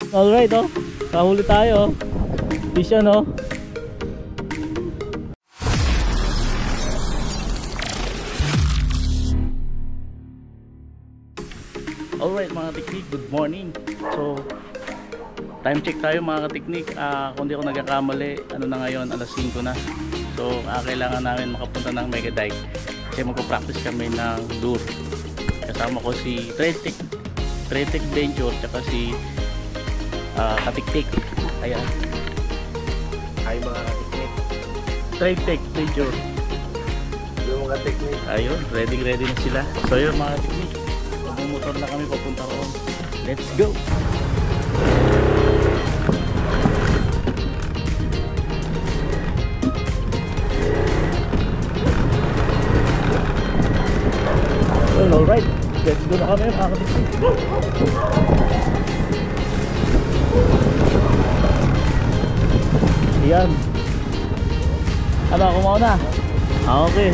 Alright, oh. Kahuli tayo. Fish yan, oh. Alright mga teknik, good morning. So, time check tayo mga kateknik. Kung di ako nagkakamali, ano na ngayon, alas 5 na. So, kailangan namin makapunta ng Mega Dike kasi magpa-practice kami ng lure. Kasama ko si Tretech Venture tsaka si Katiktik. Ayan. Ay mga kateknik. Tretech Venture. Yung mga teknik. Ayun, ready na sila. So yun mga kateknik, motor na kami papunta roon. Let's go! Well, alright, let's go na kami mga kateknik. Yan. Ano, ako mauna? Okay.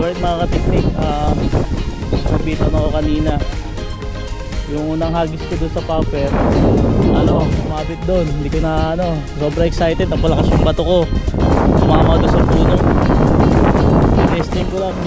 Alright mga kateknik, nabitan ako kanina. Yung unang hagis ko doon sa popper, kumapit doon. Hindi ko na sobra excited, napalakas yung bato ko. Sumama doon sa puno. Testing ko lang.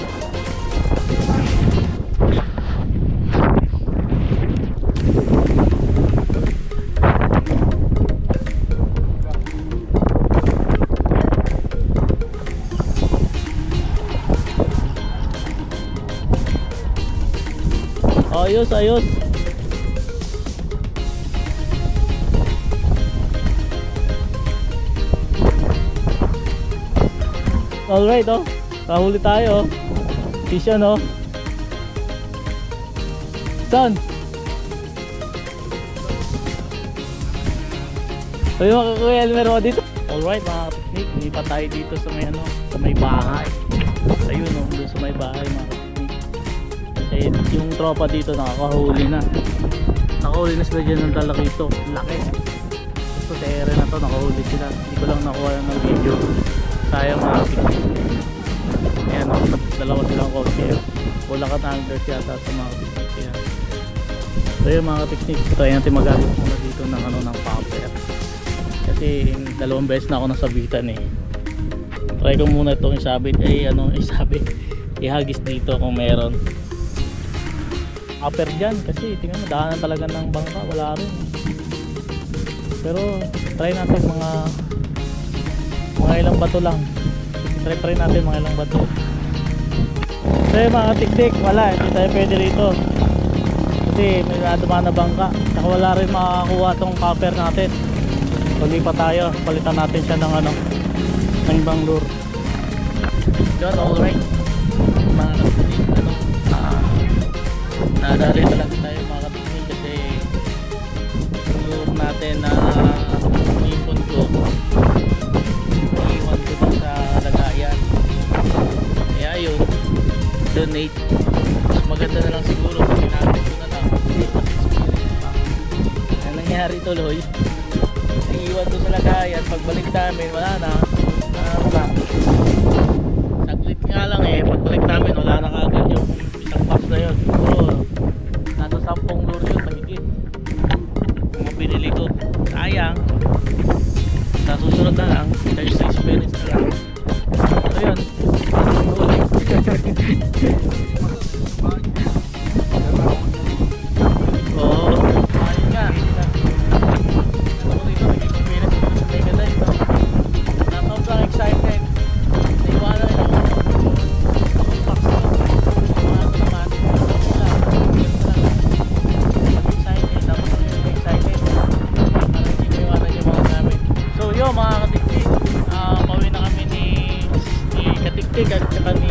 Ayos. Alright, oh. Kahuli tayo. Fish yan, oh. Saan? Sabi mo Kuya Elmer mo dito. Alright mga kateknik, lipat tayo dito sa may sa may bahay. Ayun, oh, doon sa may bahay mga kateknik. Eh, yung tropa dito nakakahuli na. Nakahuli na sila dyan ng talakito. Laki. Gusto sa ere na to, nakahuli sila. Hindi ko lang nakuha ng video. Sayang mga kateknik. Ayan, dalawa silang coaster. Wala ka na anglers yata sa mga kateknik. Ayan. So yun mga kateknik, try natin magamit muna dito ng ng popper. Kasi dalawang beses na ako nasabitan eh. Try ko muna itong isabit. Ihagis dito kung meron upper dyan kasi tingnan mo daanan talaga ng bangka, wala rin. Pero try natin mga ilang bato lang. Try natin mga ilang bato. So yung mga tiktik, wala, hindi tayo pwede rito kasi may naduma na bangka, saka wala rin makakuha tong copper natin. Palipat tayo, palitan natin siya ng ng ibang lure. Yun, alright mga tiktik, nadali talaga tayo mga kateknik kasi yung lure natin na ipon ko iwan ko dun sa lagayan, kaya yun donate. Mas maganda na lang siguro kung ginamit ko na lang. Ang nangyari tuloy, iiwan ko sa lagayan, pagbalik namin wala na, saglit nga lang pagbalik namin wala na kagad yung isang box na yun. Siguro nasa 10 lure yun mahigit kung mabinili ko. Sayang, sa susunod na lang, there's the experience na lang. So yun, ayun nga, ako dito nag-experience ko sa Mega Dike. Sobrang excited. piknik at saka ni